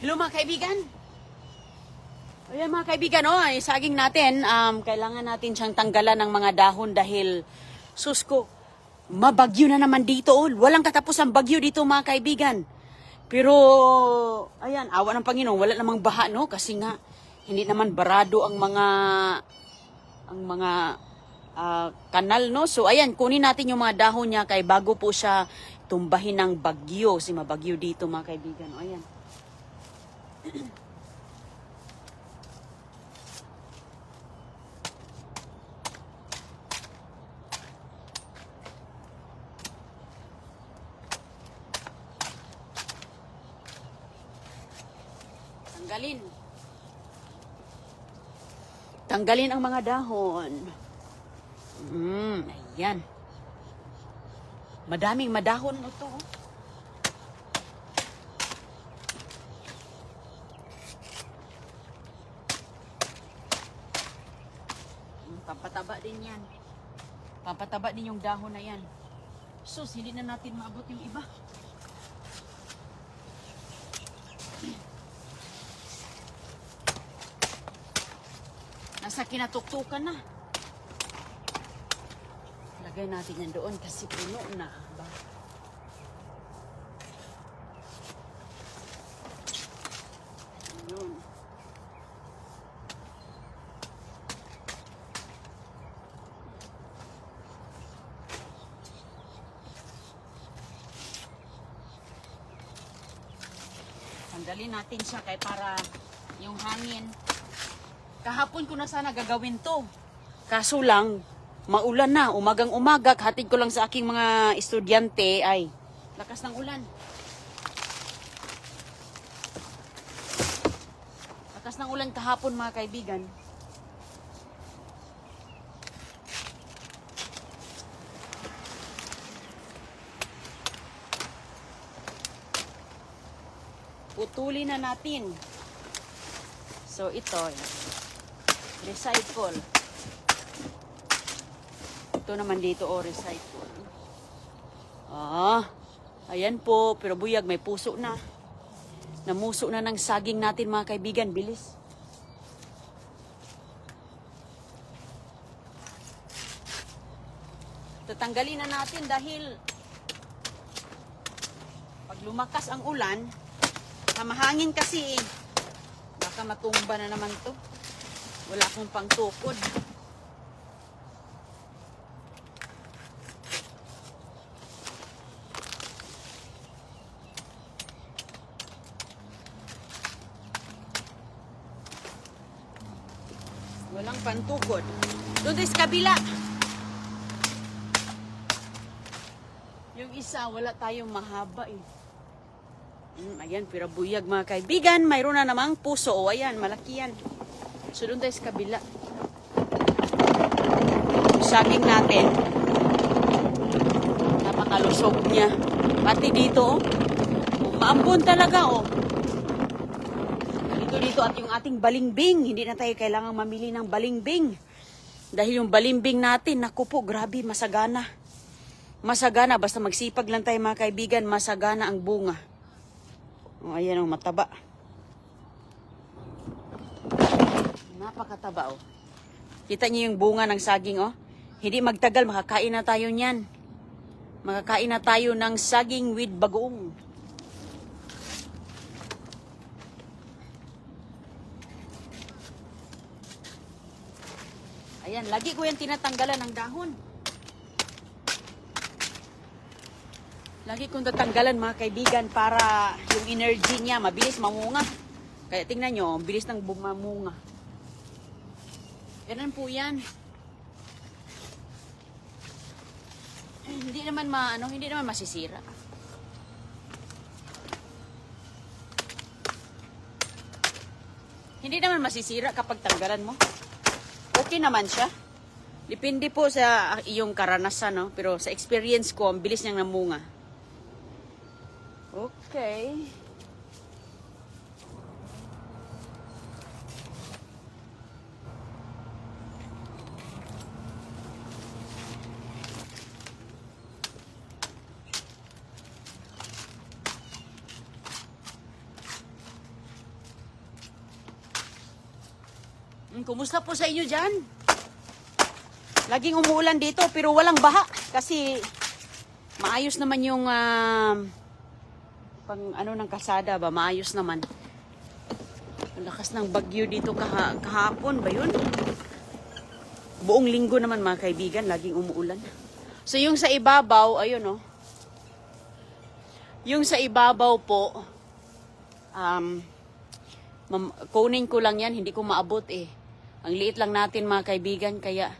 Hello mga kaibigan. Ayan mga kaibigan, saging natin, kailangan natin siyang tanggalan ng mga dahon dahil, susko, mabagyo na naman dito. Walang katapos ang bagyo dito mga kaibigan. Pero, ayan, awa ng Panginoon, wala namang baha, no? Kasi nga, hindi naman barado ang mga kanal, no? So, ayan, kunin natin yung mga dahon niya kay bago po siya tumbahin ng bagyo. Si mabagyo dito mga kaibigan. Ayan. Tanggalin ang mga dahon. Ayan. Madaming madahon ito. Pampataba din yan. Pampataba din yung dahon na yan. Sus, hindi na natin maabot yung iba. Nasa kinatuktukan na. Lagay natin yan doon kasi puno na. Ba? Ayun. Tanggalin natin siya kay para yung hangin. Kahapon ko na sana gagawin to. Kaso lang, maulan na. Umagang-umaga, hatid ko lang sa aking mga estudyante ay lakas ng ulan. Lakas ng ulan kahapon mga kaibigan. Putulin na natin. So ito, recycle. Ito naman dito, recycle. Ayan po, pero buyag, may puso na. Namuso na ng saging natin mga kaibigan, bilis. Tatanggalin na natin dahil pag lumakas ang ulan, mahangin kasi baka matumba na naman to. Wala akong pangtukod. Walang pantukod. Doon sa kabila. Yung isa, wala tayong mahaba eh. Ayan, pero buyag mga kaibigan. Mayroon na namang puso. Ayan, malaki yan. So, doon tayo sa kabila. Saging natin. Napakalusog niya. Pati dito, maambon talaga, Dito at yung ating balimbing. Hindi na tayo kailangang mamili ng balimbing. Dahil yung balimbing natin, naku po, grabe, masagana. Masagana, basta magsipag lang tayo mga kaibigan, masagana ang bunga. Ayan ang mataba. Napakataba, Kita niyo yung bunga ng saging, Hindi magtagal, makakain na tayo niyan. Makakain na tayo ng saging with bagoong. Ayan, lagi ko yan tinatanggalan ng dahon. Lagi kong tatanggalan mga kaibigan para yung energy niya mabilis mamunga. Kaya tingnan nyo, bilis ng bumamunga. Ganun po yan. Hindi naman hindi naman masisira. Hindi naman masisira kapag tanggalan mo. Okay naman siya. Depende po sa iyong karanasan, Pero sa experience ko, ang bilis niyang namunga. Okay. Kumusta po sa inyo dyan? Laging umuulan dito pero walang baha kasi maayos naman yung pang ano ng kalsada ba, maayos naman. Ang lakas ng bagyo dito kahapon ba yun? Buong linggo naman mga kaibigan, laging umuulan. So yung sa ibabaw, ayun oh. Yung sa ibabaw po, kunin ko lang yan, hindi ko maabot eh. Ang liit lang natin mga kaibigan, kaya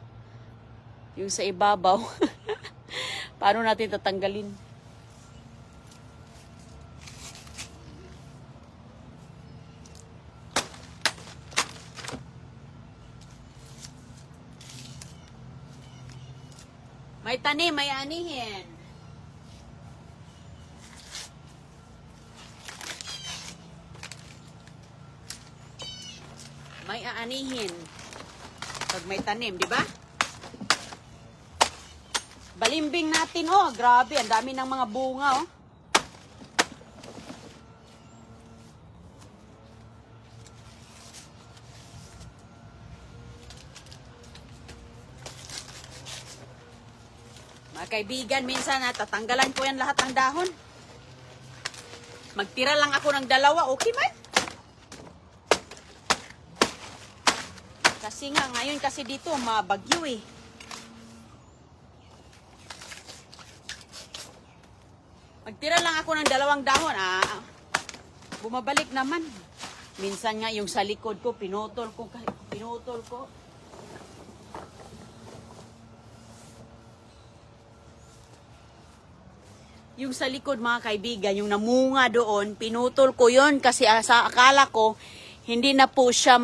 yung sa ibabaw, paano natin tatanggalin? May tanim, may anihin. May aanihin. Pag may tanim, di ba? Balimbing natin, oh. Grabe, ang dami ng mga bunga, oh. Mga kaibigan, minsan natatanggalan ko yan lahat ng dahon. Magtira lang ako ng dalawa, okay man? Kasi nga, ngayon kasi dito, mabagyo eh. Magtira lang ako ng dalawang dahon, bumabalik naman. Minsan nga, yung sa likod ko, pinutol ko. Yung sa likod mga kaibigan, yung namunga doon, pinutol ko yon kasi sa akala ko, hindi na po siya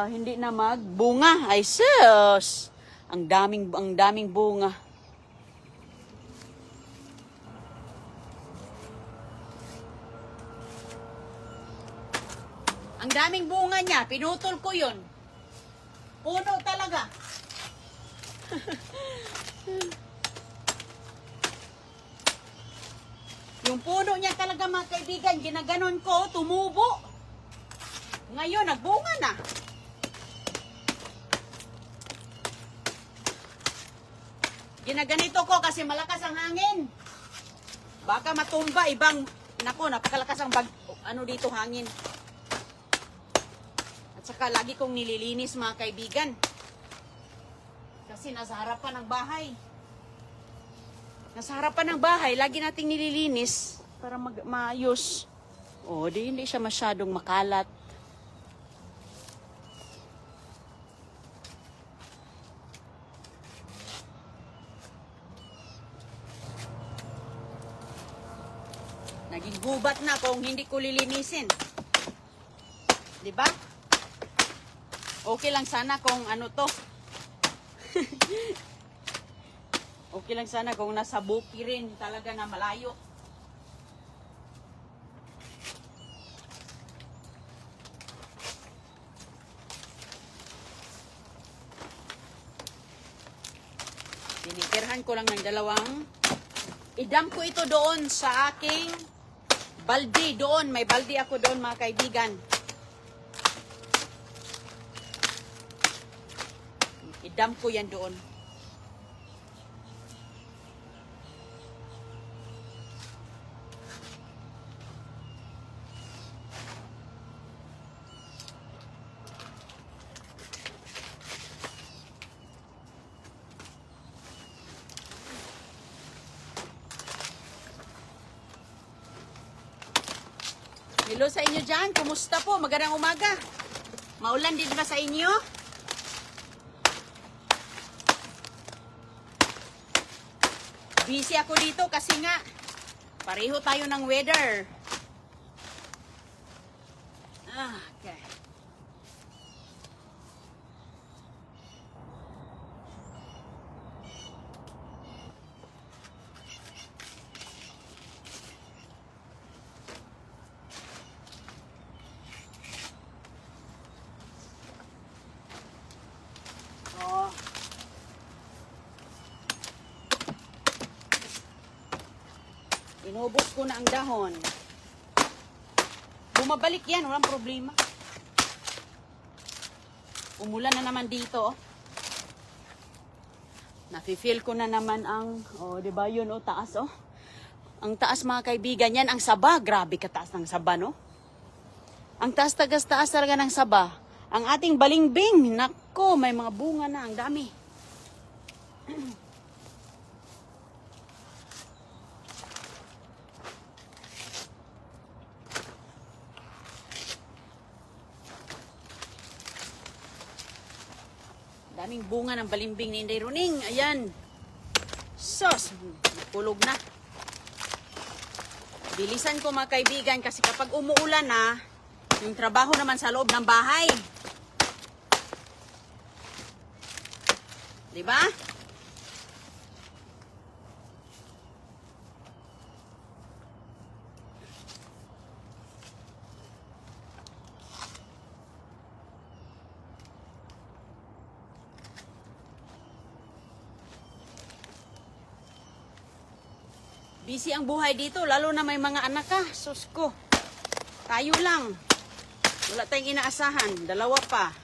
hindi na magbunga. Ay sus! Ang daming bunga. Ang daming bunga niya, pinutol ko yon. Puno talaga. Yung puno niya talaga mga kaibigan, ginaganon ko, tumubo. Ngayon, nagbunga na. Ginaganito ko kasi malakas ang hangin. Baka matumba, napakalakas ang dito hangin. At saka lagi kong nililinis mga kaibigan. Kasi nasa harapan ng bahay. Nasa harapan ng bahay, lagi nating nililinis para maayos. O, hindi siya masyadong makalat. Naging gubat na kung hindi ko lilinisin. 'Di ba? Okay lang sana kung to. Okay lang sana kung nasa buki rin talaga na malayo. Tinitirhan ko lang ng dalawang. Idam ko ito doon sa aking balde doon. May balde ako doon mga kaibigan. Idam ko yan doon. Hello sa inyo dyan. Kumusta po? Magandang umaga. Maulan din ba sa inyo? Busy ako dito kasi nga pareho tayo ng weather. Okay. Inubos ko na ang dahon. Bumabalik yan, walang problema. Umulan na naman dito. Nafe-feel ko na naman ang, di ba yun, taas, Ang taas, mga kaibigan, yan ang Saba. Grabe kataas ng Saba, no? Ang taas talaga ng Saba. Ang ating balimbing, nako, may mga bunga na, ang dami. Daming bunga ng balimbing ni Inday Runing. Ayan. Sos, pulog na. Bilisan ko, mga kaibigan, kasi kapag umuulan na, yung trabaho naman sa loob ng bahay. Diba? Busy ang buhay dito, lalo na may mga anak ka. Sus ko. Tayo lang. Wala tayong inaasahan. Dalawa pa.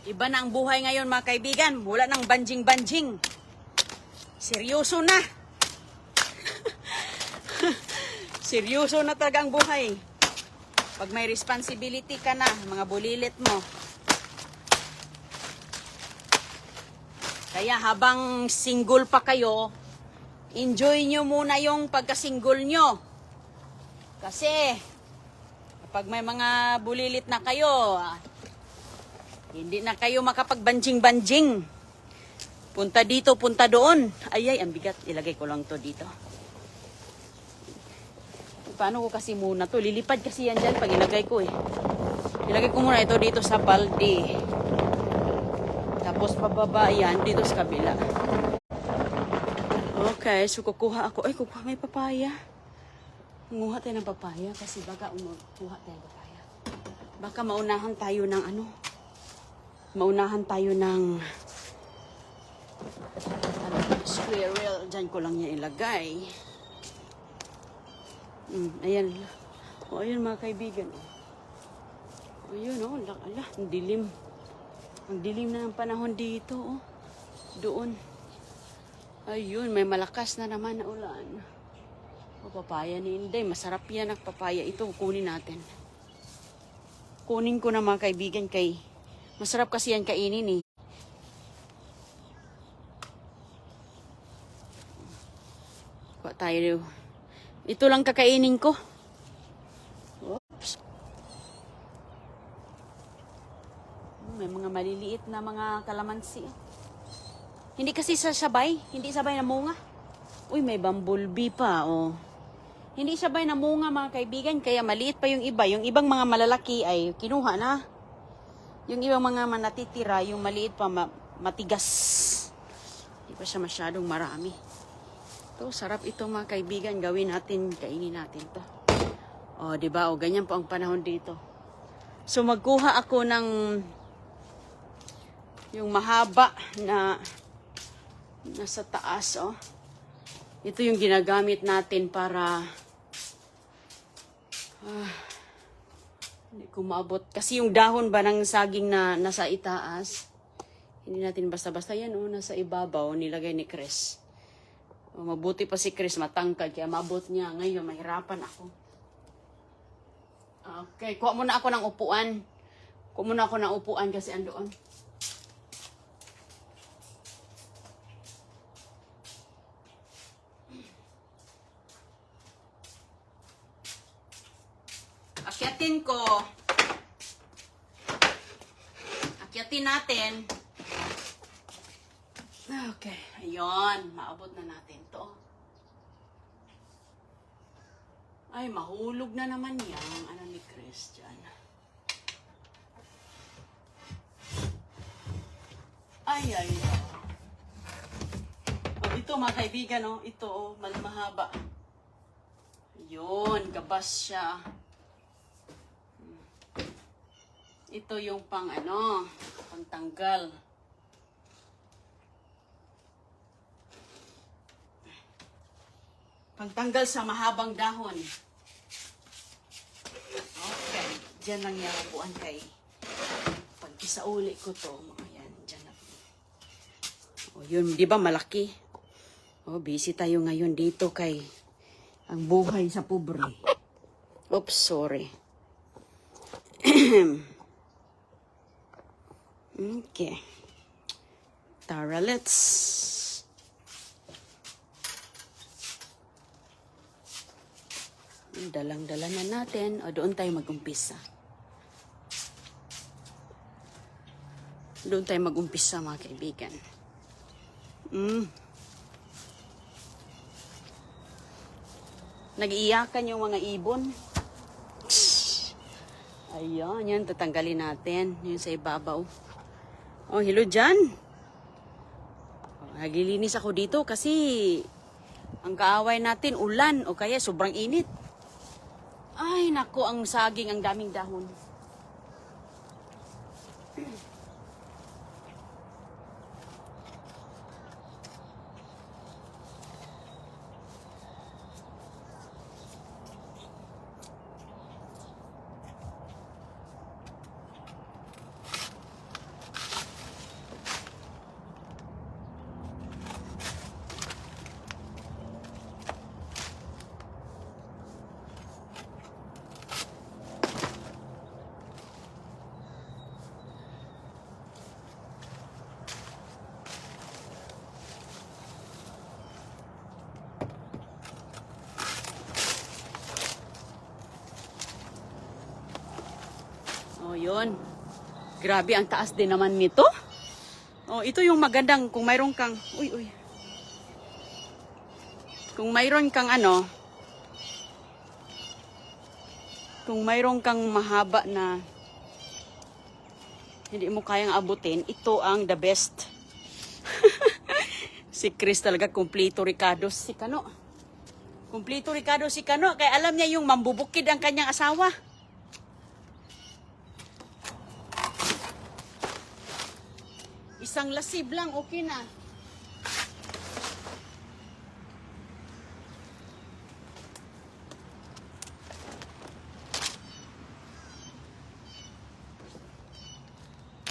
Iba na ang buhay ngayon, mga kaibigan. Wala nang banjing-banjing. Seryoso na. Seryoso na talaga ang buhay. Pag may responsibility ka na, mga bulilit mo. Kaya habang single pa kayo, enjoy nyo muna yung pagka-single nyo. Kasi, kapag may mga bulilit na kayo, hindi na kayo makapagbanjing-banjing. Punta dito, punta doon. Ay, ang bigat. Ilagay ko lang to dito. Paano ko kasi muna to? Lilipad kasi yan dyan pag ilagay ko eh. Ilagay ko muna ito dito sa balde. Tapos pababa yan dito sa kabila. Okay, so kukuha ako. Ay, kukuha may papaya. Kumuha tayo ng papaya kasi baka kuha tayo ng papaya. Baka maunahan tayo ng squirrel. Diyan ko lang yan ilagay. Ayan. Ayan, mga kaibigan. Ayun, ala, ang dilim. Ang dilim na ng panahon dito, Doon. Ayun, may malakas na naman na ulan. Papaya ni Inday. Masarap yan ang papaya. Ito, kunin natin. Kunin ko na, mga kaibigan, kay masarap kasi yan kainin eh. Kuha tayo. Ito lang kakainin ko. Oops. May mga maliliit na mga kalamansi. Hindi kasi sabay. Hindi sabay na munga. Uy, may bumblebee pa, Hindi sabay na munga, mga kaibigan. Kaya maliit pa yung iba. Yung ibang mga malalaki ay kinuha na. Yung ibang mga natitira, yung maliit pa, matigas. Hindi pa siya masyadong marami. Ito, sarap ito, mga kaibigan. Gawin natin, kainin natin to. Diba? Ganyan po ang panahon dito. So, magkuha ako ng yung mahaba na nasa taas, Ito yung ginagamit natin para hindi ko maabot. Kasi yung dahon ba ng saging na nasa itaas, hindi natin basta-basta yan, nasa ibabaw, nilagay ni Chris. Mabuti pa si Chris, matangkad, kaya maabot niya. Ngayon, mahirapan ako. Okay, kuha muna ako ng upuan. Kuha muna ako ng upuan kasi andoon. Akyatin natin. Okay, ayun, maabot na natin to. Ay, mahulog na naman yan. Ano ni Chris dyan? Ay. Ito, mga kaibigan, ito, mahaba. Yun, gabas siya. Ito yung pang ano, pangtanggal. Pangtanggal sa mahabang dahon. Okay, dyan lang yung upuan kay. Pag isauli ko to, ayan, dyan na. O yun, di ba malaki? O, busy tayo ngayon dito kay ang buhay sa pobre. Oops, sorry. Okay. Tara, let's... Dalang-dala na natin. O, doon tayo mag-umpisa. Doon tayo mag-umpisa, mga kaibigan. Nag-iyakan yung mga ibon. Ayan, yan. Tatanggalin natin. Yun sa ibabaw. Oh, hello dyan. Naglilinis ako dito kasi ang kaaway natin, ulan. O kaya sobrang init. Ay, nako, ang saging, ang daming dahon. Oh, yun. Grabe, ang taas din naman nito. Oh, ito yung magandang kung mayroon kang... Uy. Kung mayroon kang ano... Kung mayroon kang mahaba na... Hindi mo kayang abutin, ito ang the best. Si Chris talaga, kumplito Ricardo si Kano. Kumplito Ricardo si Kano, kaya alam niya yung mambubukid ang kanyang asawa. Isang lasib lang, okay na.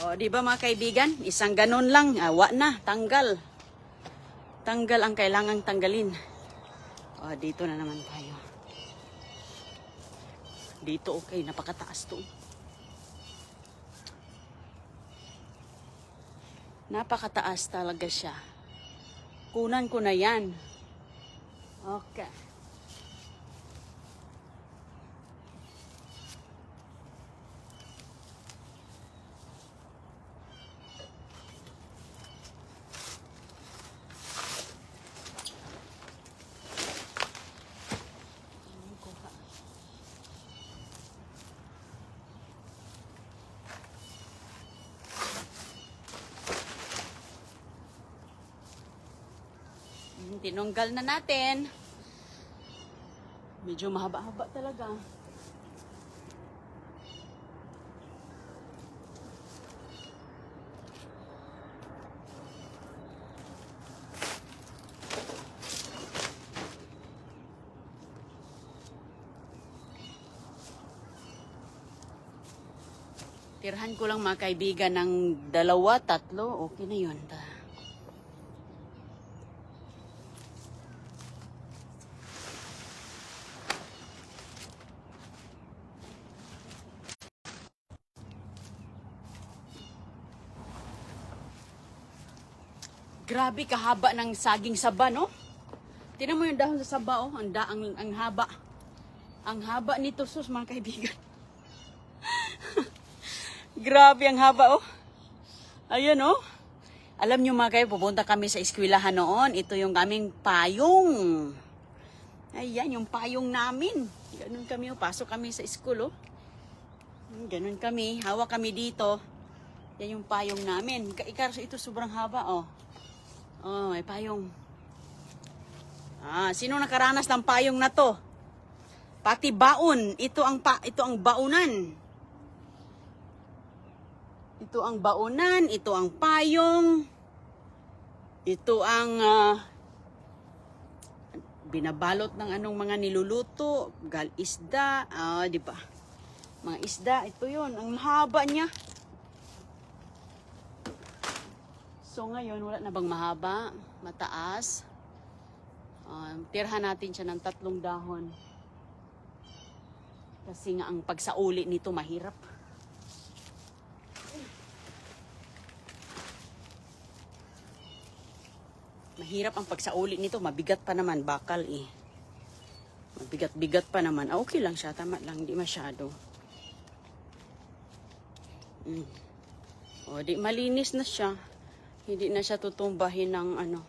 O, di ba mga kaibigan? Isang ganun lang, awa na, tanggal. Tanggal ang kailangang tanggalin. O, dito na naman tayo. Dito, okay, napakataas to. Napakataas talaga siya. Kunan ko na yan. Okay. Tinunggal na natin. Medyo mahaba-haba talaga. Tirahan ko lang mga kaibigan ng 2, 3. Okay na yun. Grabe kahaba ng saging saba, no? Tingnan mo yung dahon sa saba, oh. Ang haba. Ang haba nito, sus, mga kaibigan. Grabe ang haba, oh. Ayan, oh. Alam nyo mga kayo, pupunta kami sa eskwelahan noon. Ito yung aming payong. Ayan, yung payong namin. Ganun kami, oh. Pasok kami sa school, oh. Ganun kami. Hawak kami dito. Yan yung payong namin. Ikaso ito sobrang haba, oh. Oh, may payong. Sino nakaranas ng payong na to? Pati baon. Ito ang baunan. Ito ang baonan, ito ang payong, ito ang binabalot ng anong mga niluluto, isda, di ba? Mga isda, ito yon, ang mahaba niya. So ngayon, wala na bang mahaba, mataas? Tirhan natin siya ng 3 dahon. Kasi nga ang pagsauli nito mahirap. Mahirap ang pagsauli nito, mabigat pa naman, bakal eh. Mabigat-bigat pa naman. Okay lang siya, tama lang, hindi masyado. O, di malinis na siya. Hindi na siya tutumbahin ng ano.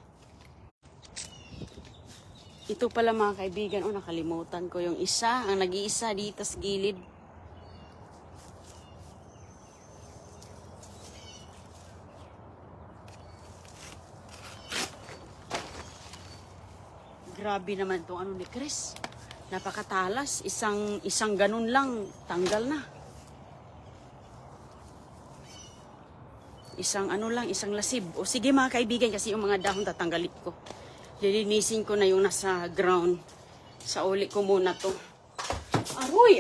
Ito pala mga kaibigan, nakalimutan ko yung isa, ang nag-iisa dito sa gilid. Grabe naman itong ano ni Chris. Napakatalas. Isang ganun lang, tanggal na. Isang lasib. O sige mga kaibigan, kasi yung mga dahon tatanggalit ko. Lilinisin ko na yung nasa ground. Sa uli ko muna to. Aroy.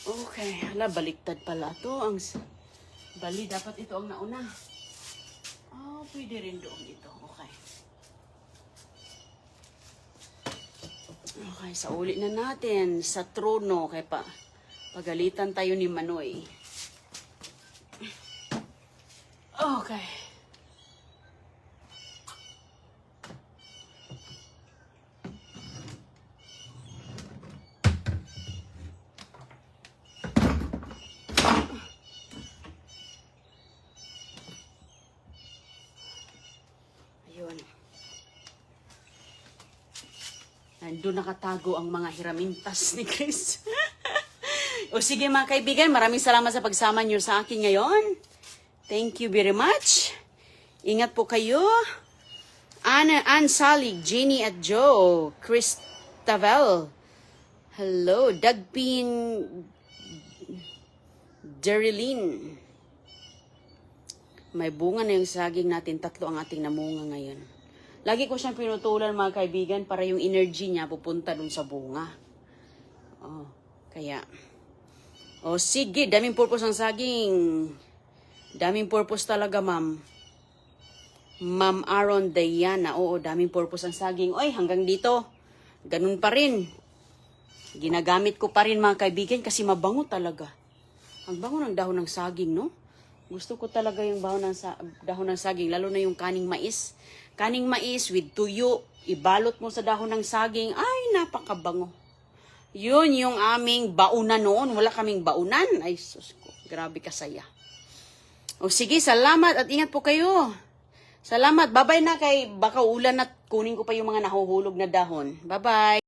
Okay, hala, baliktad pala to. Bali, dapat ito ang nauna. Pwede rin doon ito. Okay, sa uli na natin. Sa trono. Kaya pagalitan tayo ni Manoy. Okay. Ayun. Nandun nakatago ang mga hiramintas ni Chris. O sige mga kaibigan, maraming salamat sa pagsama niyo sa akin ngayon. Thank you very much. Ingat po kayo. Ann Salig, Jenny at Joe, Chris Tavel. Hello, Dagpin Jerilyn. May bunga na yung saging natin. 3 ang ating namunga ngayon. Lagi ko siyang pinutulan mga kaibigan para yung energy niya pupunta dun sa bunga. Kaya. Sige, daming purpose ang saging. Daming purpose talaga, ma'am. Ma'am Aaron Diana. Oo, daming purpose ang saging. Oy, hanggang dito. Ganun pa rin. Ginagamit ko pa rin mga kaibigan kasi mabango talaga. Ang bango ng dahon ng saging, no? Gusto ko talaga yung dahon ng saging, lalo na yung kaning mais. Kaning mais with tuyo, ibalot mo sa dahon ng saging. Ay, napakabango. Yun yung aming baunan noon. Wala kaming baunan. Ay, sus ko. Grabe kasaya. O sige, salamat at ingat po kayo. Salamat. Bye-bye na kay baka ulan at kunin ko pa yung mga nahuhulog na dahon. Bye-bye.